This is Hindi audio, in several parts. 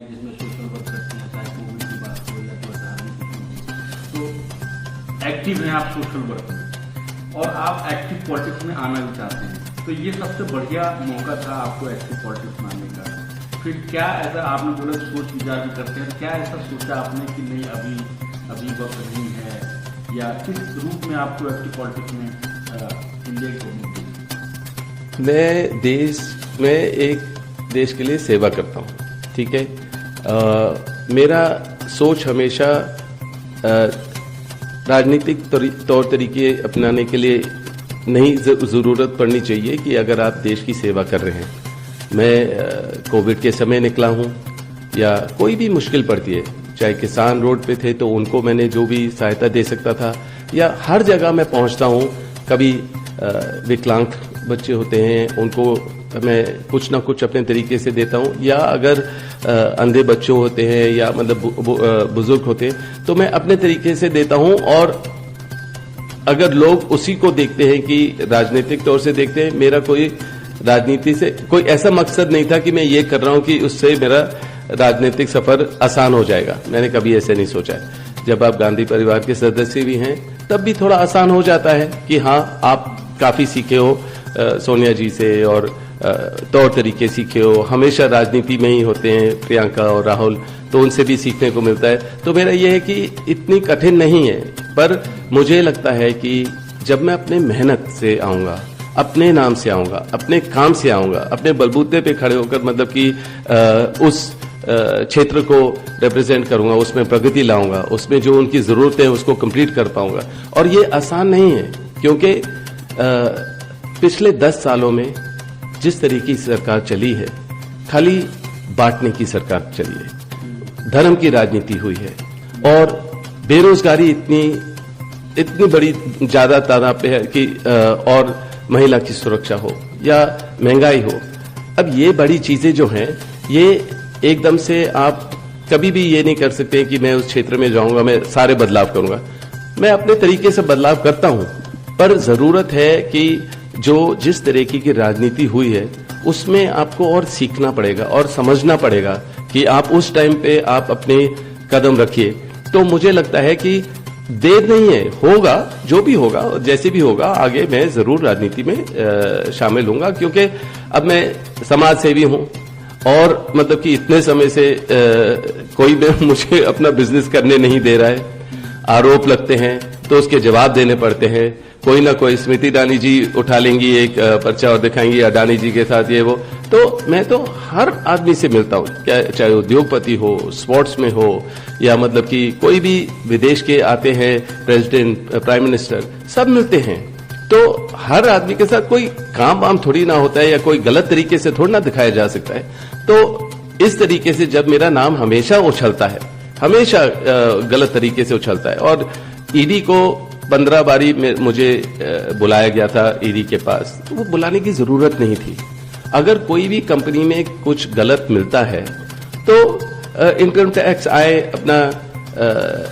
जिसमें सोशल वर्क करते हैं, चाहे कोविड की बात हो या कोई तो एक्टिव हैं आप सोशल वर्क में और आप एक्टिव पॉलिटिक्स में आना भी चाहते हैं, तो ये सबसे बढ़िया मौका था आपको एक्टिव पॉलिटिक्स में आने का। फिर क्या ऐसा आपने बोला सोच विचार भी करते हैं, क्या ऐसा सोचा आपने कि नहीं अभी वक्त नहीं है, या किस रूप में आपको एक्टिव पॉलिटिक्स में इंडिया को? मैं देश में एक देश के लिए सेवा करता हूँ, ठीक है। मेरा सोच हमेशा राजनीतिक तौर तरीके अपनाने के लिए नहीं ज़रूरत पड़नी चाहिए कि अगर आप देश की सेवा कर रहे हैं। मैं कोविड के समय निकला हूँ या कोई भी मुश्किल पड़ती है, चाहे किसान रोड पे थे तो उनको मैंने जो भी सहायता दे सकता था, या हर जगह मैं पहुँचता हूँ। कभी विकलांग बच्चे होते हैं उनको मैं कुछ ना कुछ अपने तरीके से देता हूँ, या अगर अंधे बच्चों होते हैं या मतलब बुजुर्ग होते हैं तो मैं अपने तरीके से देता हूँ। और अगर लोग उसी को देखते हैं कि राजनीतिक तौर से देखते हैं, मेरा कोई राजनीति से कोई ऐसा मकसद नहीं था कि मैं ये कर रहा हूँ कि उससे मेरा राजनीतिक सफर आसान हो जाएगा। मैंने कभी ऐसे नहीं सोचा है। जब आप गांधी परिवार के सदस्य भी हैं तब भी थोड़ा आसान हो जाता है कि हाँ आप काफी सीखे हो सोनिया जी से और तौर तरीके सीखे हो, हमेशा राजनीति में ही होते हैं प्रियंका और राहुल, तो उनसे भी सीखने को मिलता है। तो मेरा यह है कि इतनी कठिन नहीं है, पर मुझे लगता है कि जब मैं अपने मेहनत से आऊंगा, अपने नाम से आऊंगा, अपने काम से आऊंगा, अपने बलबूते पे खड़े होकर मतलब कि उस क्षेत्र को रिप्रेजेंट करूंगा, उसमें प्रगति लाऊंगा, उसमें जो उनकी जरूरत है उसको कंप्लीट कर पाऊंगा। और ये आसान नहीं है, क्योंकि पिछले 10 सालों में जिस तरीके की सरकार चली है, खाली बांटने की सरकार चली है, धर्म की राजनीति हुई है, और बेरोजगारी इतनी बड़ी ज्यादा तादाद पे है कि और महिला की सुरक्षा हो या महंगाई हो। अब ये बड़ी चीजें जो हैं, ये एकदम से आप कभी भी ये नहीं कर सकते कि मैं उस क्षेत्र में जाऊंगा, मैं सारे बदलाव करूंगा। मैं अपने तरीके से बदलाव करता हूं, पर जरूरत है कि जिस तरीके की राजनीति हुई है उसमें आपको और सीखना पड़ेगा और समझना पड़ेगा कि आप उस टाइम पे आप अपने कदम रखिए। तो मुझे लगता है कि देर नहीं है, होगा जो भी होगा, जैसे भी होगा, आगे मैं जरूर राजनीति में शामिल होऊंगा, क्योंकि अब मैं समाज सेवी हूं और मतलब कि इतने समय से कोई मुझे अपना बिजनेस करने नहीं दे रहा है। आरोप लगते हैं तो उसके जवाब देने पड़ते हैं। कोई ना कोई स्मृति ईरानी जी उठा लेंगी एक पर्चा और दिखाएंगी अडानी जी के साथ ये वो। तो मैं तो हर आदमी से मिलता हूँ, क्या चाहे उद्योगपति हो, स्पोर्ट्स में हो, या मतलब कि कोई भी विदेश के आते हैं प्रेसिडेंट, प्राइम मिनिस्टर, सब मिलते हैं। तो हर आदमी के साथ कोई काम वाम थोड़ी ना होता है, या कोई गलत तरीके से थोड़ा ना दिखाया जा सकता है। तो इस तरीके से जब मेरा नाम हमेशा उछलता है, हमेशा गलत तरीके से उछलता है, और ईडी को 15 बारी मुझे बुलाया गया था ईडी के पास, तो वो बुलाने की जरूरत नहीं थी। अगर कोई भी कंपनी में कुछ गलत मिलता है तो इनकम टैक्स आए, अपना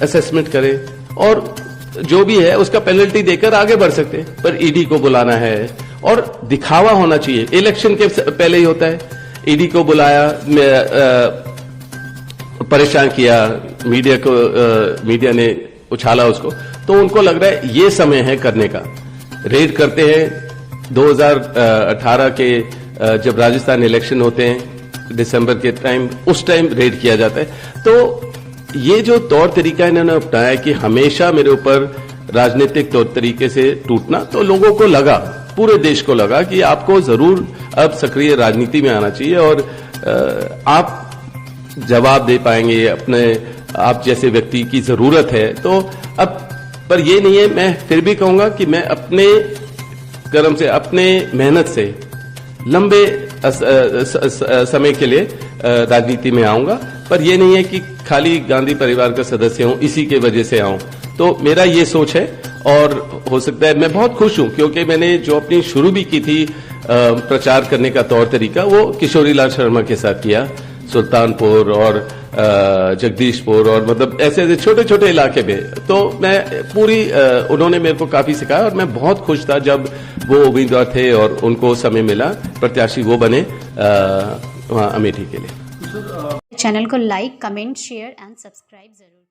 असेसमेंट करे, और जो भी है उसका पेनल्टी देकर आगे बढ़ सकते हैं। पर ईडी को बुलाना है और दिखावा होना चाहिए। इलेक्शन के पहले ही होता है, ईडी को बुलाया, परेशान किया, मीडिया ने उछाला उसको, तो उनको लग रहा है ये समय है करने का। रेड करते हैं 2018 के जब राजस्थान इलेक्शन होते हैं दिसंबर के टाइम, उस टाइम रेड किया जाता है। तो ये जो तौर तरीका इन्होंने अपनाया कि हमेशा मेरे ऊपर राजनीतिक तौर तरीके से टूटना, तो लोगों को लगा, पूरे देश को लगा कि आपको जरूर अब सक्रिय राजनीति में आना चाहिए और आप जवाब दे पाएंगे, अपने आप जैसे व्यक्ति की जरूरत है। तो अब पर ये नहीं है, मैं फिर भी कहूंगा कि मैं अपने कर्म से, अपने मेहनत से लंबे समय के लिए राजनीति में आऊंगा। पर ये नहीं है कि खाली गांधी परिवार का सदस्य हूं इसी के वजह से आऊं। तो मेरा ये सोच है, और हो सकता है मैं बहुत खुश हूं, क्योंकि मैंने जो अपनी शुरू भी की थी प्रचार करने का तौर तरीका, वो किशोरी लाल शर्मा के साथ किया। सुल्तानपुर और जगदीशपुर और मतलब ऐसे ऐसे छोटे छोटे इलाके में। तो मैं पूरी उन्होंने मेरे को काफी सिखाया और मैं बहुत खुश था जब वो उम्मीदवार थे और उनको समय मिला, प्रत्याशी वो बने वहाँ अमेठी के लिए। चैनल को like, comment, share and subscribe जरूर।